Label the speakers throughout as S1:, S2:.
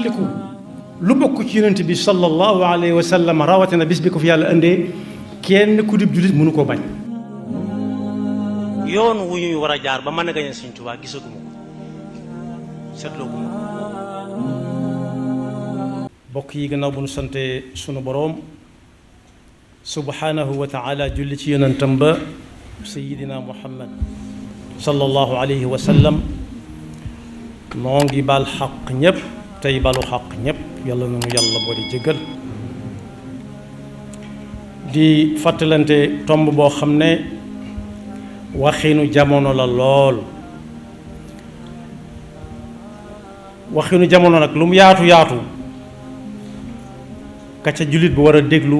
S1: fàttaliku lu bokk ci yonent bi sallallahu alayhi wa sallam rawatina bis bi ko fi yàlla indee kenn ku dib jullit mënu koo bañ.
S2: yoon wu ñuy war a jaar ba mën a gañe Sëñ Tuubaa gisaguma ko seetlooguma ko.
S1: bokk yi gannaaw bu nu sante sunu boroom subhanahu wa taala julli ci yonentam ba sayidina muhammad sallallahu alayhi wa sallam noo ngi baal xaq ñépp tey balu xaq ñépp yàlla na nu yàlla boo di jéggal di fàttalante tomb boo xam ne waxinu jamono la lool. waxinu jamono nag lu mu yaatu yaatu ka ca jullit bu war a déglu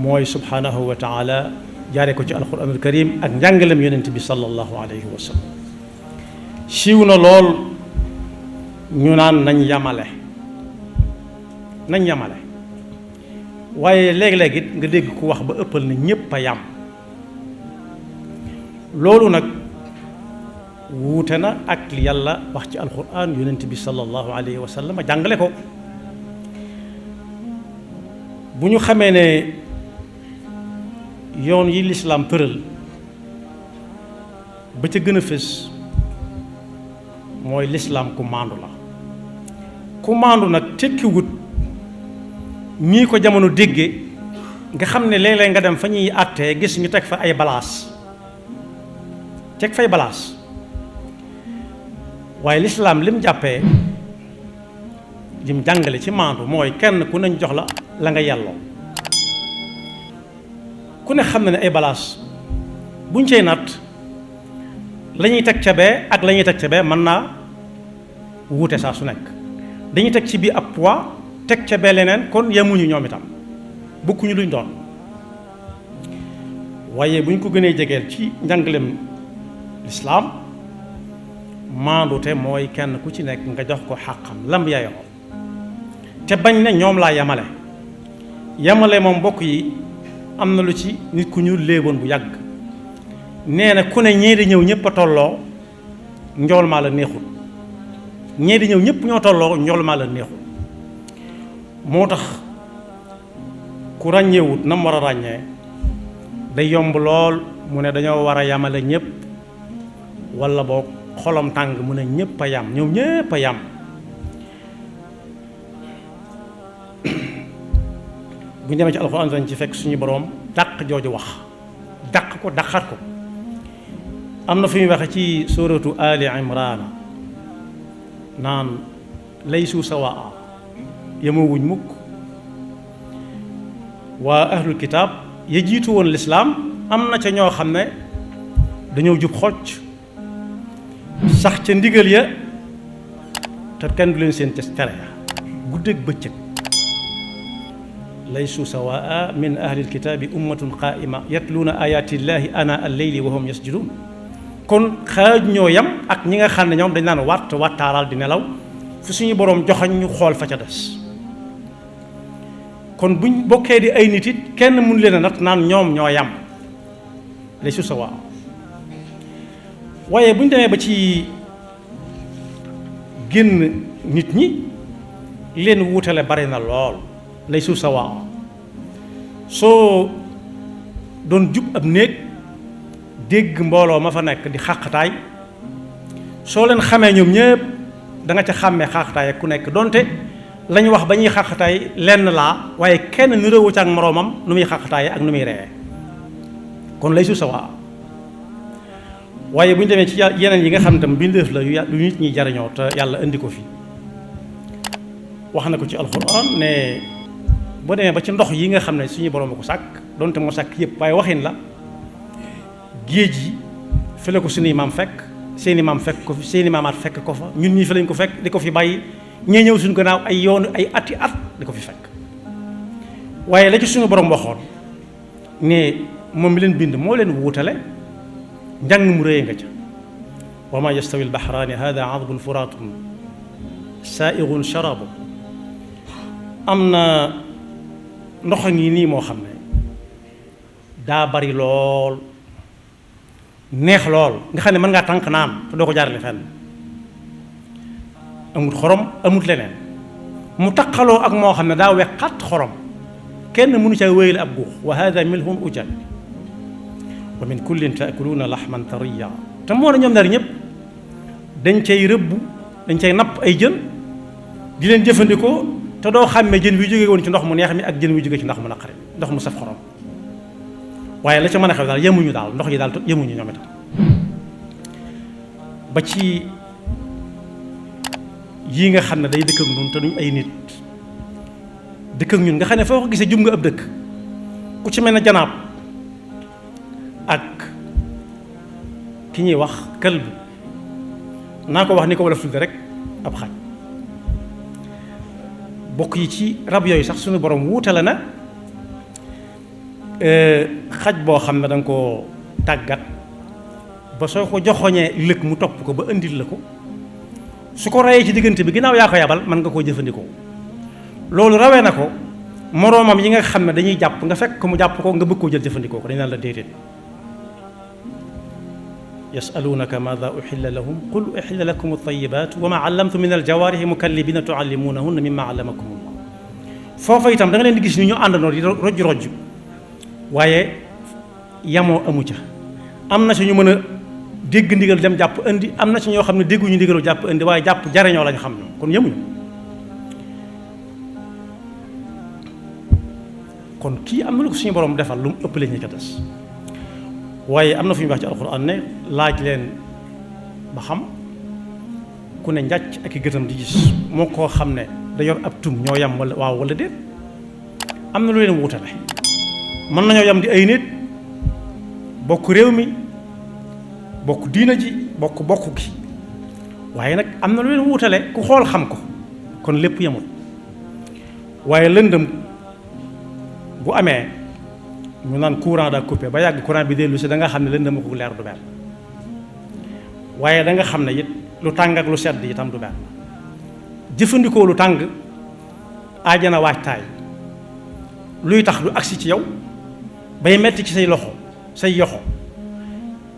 S1: mooy subhanahu wa taala jaare ko ci alquranul karim ak njàngalem yonent bi sallallahu alayhi wa sallam. siiw na lool ñu naan nañ yamale waaye léeg-léeg it nga dégg ku wax ba ëppal na ñépp a yam. loolu nag wuute na ak li yàlla wax ci alquran yonent bi sallallahu alayhi wa sallam jàngale ko. bu ñu xamee ne yoon yi lislaam tëral ba ca gën a fës mooy lislaam ku maandu la. ku maandu nag tekkiwut ñii ko jamono dégge nga xam ne léeg-léeg nga dem fa ñuy àttee gis ñu teg fa ay balaas waaye lislaam lim jàppee lim jàngale ci maandu mooy kenn ku nañ jox la nga yelloo. ku ne xam na ne ay balaas buñ cey natt la ñuy teg ca bee ak la ñuy teg ca bee mën naa wuute saa su nekk. dañuy teg ci bii ab poids teg ca bee leneen kon yemuñu ñoom itam bokkuñu luñ doon. waaye buñ ko gënee jegeel ci njàngalem lislaam maandute mooy kenn ku ci nekk nga jox ko xàqam lam yayoo te bañ ne ñoom laa yamale moom mbokk yi am na lu ci nit ku ñu léeboon bu yàgg nee na ku ne ñee di ñëw ñëpp a tolloo njool maa la neexul ñee di ñëw ñëpp ñoo tolloo njool maa la neexul. moo tax ku ràññeewut na mu war a ràññee day yomb lool mu ne dañoo war a yamale ñëpp walla boog xolam tàng mu ne ñëpp a yam ñoom ñëpp a yam. bu ñu demee ci alxuraan dañ ci fekk suñu boroom dàq jooju wax dàq ko dàqat ko. am na fu muy waxe ci suratu ali imran naan laysu sawaa yemowuñ mukk. waa ahlul kitaab ya jiitu woon lislaam am na ca ñoo xam ne dañoo jub xocc sax ca ndigal ya te kenn du leen seen tere ya guddeeg bëccëg. laysu sawaa min ahlil kitaabi ummatun qaa'ima yatluuna ayaatillahi ana al-layli wa hum yasjuduun. kon xaaj ñoo yam ak ñi nga xam ne ñoom dañ naan wattaaral di nelaw fu suñu boroom joxañ ñu xool fa ca des. kon buñ bokkee di ay nit it kenn mënu leen a nat naan ñoom ñoo yam laysu sawaa. waaye buñ demee ba ci génn nit ñi leen wuutale bari na lool. laysu sawaa soo doon jub ab néeg dégg mbooloo ma fa nekk di xàqtaay soo leen xamee ñoom ñëpp da nga ca xàmmee xàqtaay ak ku nekk donte lañ wax ba ñuy xàqtaay lenn laa waaye kenn nirowu ca ak moroomam nu muy xàqtaay ak nu muy ree kon laysu sawaa. waaye bu ñu demee ci yeneen yi nga xam tam bindeef la yu nit ñi jariñoo te yàlla indi ko fi wax na ko ci alxuraan ne boo demee ba ci ndox yi nga xam ne suñu borom a ko sàkk donte moo sàkk yëpp waaye waxin la géej yi fi la ko suñuy maam fekk seeni maam fekk ko fi seeni maamaat fekk ko fa ñun ñii fi lañ ko fekk di ko fi bàyyi ñee ñëw suñu gannaaw ay yoonu ay ati at di ko fi fekk. waaye la ci suñu borom waxoon ne moom mi leen bind moo leen wuutale njàng mu rëy nga ca. wa ma yastawi al-bahraani haadaa adbun furaatun saa'ighun sharaabuhu. am na ndox a ngi nii moo xam ne daa bari lool neex lool nga xam ne mën ngaa tànk naan te doo ko jaarale fenn amut xorom amut leneen mu taqaloo ak moo xam ne daa wex xat xorom kenn mënu ca wéyal ab guux wa hada milhun ujaj wa min kullin taakuluuna laxman tariya te moo ne ñoom ñaar ñëpp dañ cay rëbbu dañ cay napp ay jën di leen jëfandikoo te doo xàmmee jën wi jóge woon ci ndox mu neex mi ak jën wi jóge ci ndox mu naqari ndox mu saf xorom waaye la ca mën a xew daal yemuñu daal ndox yi daal yemuñu ñoom itam ba ci yii nga xam ne day dëkk ak ñun te duñ ay nit dëkk ak ñun nga xam ne foo ko gisee jum nga ab dëkk ku ci mel ne janaab ak ki ñuy wax kël bi naa ko wax ni ko wala tudde rek ab xaj bokk yi ci rab yooyu sax suñu borom wuutale na xaj boo xam ne da nga koo tàggat ba soo ko joxoñee lëg mu topp ko ba indil la ko su ko rayee ci diggante bi ginnaaw yaa ko yabal mën nga koo jëfandikoo loolu rawee na ko moroomam yi nga xam ne dañuy jàpp nga fekk ko mu jàpp ko nga bëgg koo jël jëfandikoo ko dañ naan la déedéet yasalunaka maada uxilla lahum qul uxilla lakum altayibat wa ma allamtu min aljawaarihi mukallibina tuallimunahunna mimma allamakum allah foofa itam da nga leen di gis ni ñu àndandoo di rojj rojj waaye yamoo amu ca am na si ñu mën a dégg ndigal dem jàpp indi am na ci ñoo xam ne dégguñu ndigalu jàpp indi waaye jàpp jariñoo lañ xam ne kon yemuñu kon kii am na lu ko suñu borom defal lu mu ëpp la ñu ko des waaye am na fu ñu wax ci alxuraan ne laaj leen ba xam ku ne njàcc ak i gëtam di gis moo koo xam ne da yor ab tum ñoo yam wala waaw wala déet am na lu leen wutale mën nañoo yam di ay nit bokk réew mi bokk diina ji bokk gi waaye nag am na lu leen wutale ku xool xam ko kon lépp yemul waaye lëndëm bu amee ñu naan courant daa coupé ba yàgg courant bi dellu si da nga xam ne lëndëm ko leer du benn waaye da nga xam ne it lu tàng ak lu sedd itam du benn jëfandikoo lu tàng aajana waajtaay luy tax lu agsi ci yow bay metti ci say loxo say yoxo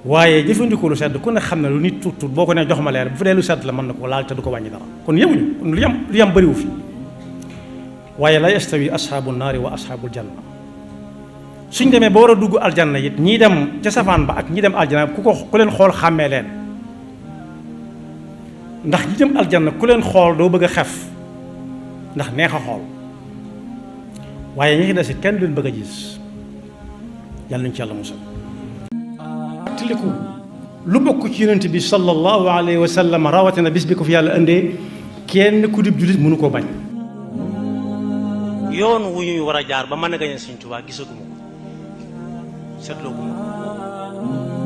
S1: waaye jëfandikoo lu sedd ku ne xam ne lu nit tuut tuut boo ko ne jox ma leer bu fa dee lu sedd la mën na ko laal te du ko wàññi dara kon yemuñu kon lu yam bëriwu fi waaye la yastawi ashaabu naari wa ashaabul janna suñ demee ba war a dugg aljanna it ñii dem ca safaan ba ak ñi dem aljanna ku leen xool xàmmee leen ndax ñi dem aljanna ku leen xool doo bëgg a xef ndax neex a xool waaye ñi ci des it kenn du leen bëgg a gis yàlla nañu ci yàlla musal tiliku lu bokk ci yonent bi sallallahu alayhi wa sallam rawatina bis bi ko fi yàlla indee kenn ku dib jullit mënu koo bañ
S2: yoon wu ñuy war a jaar ba mën a gañe Sëñ Tuubaa gisaguma ko seetloo guma ko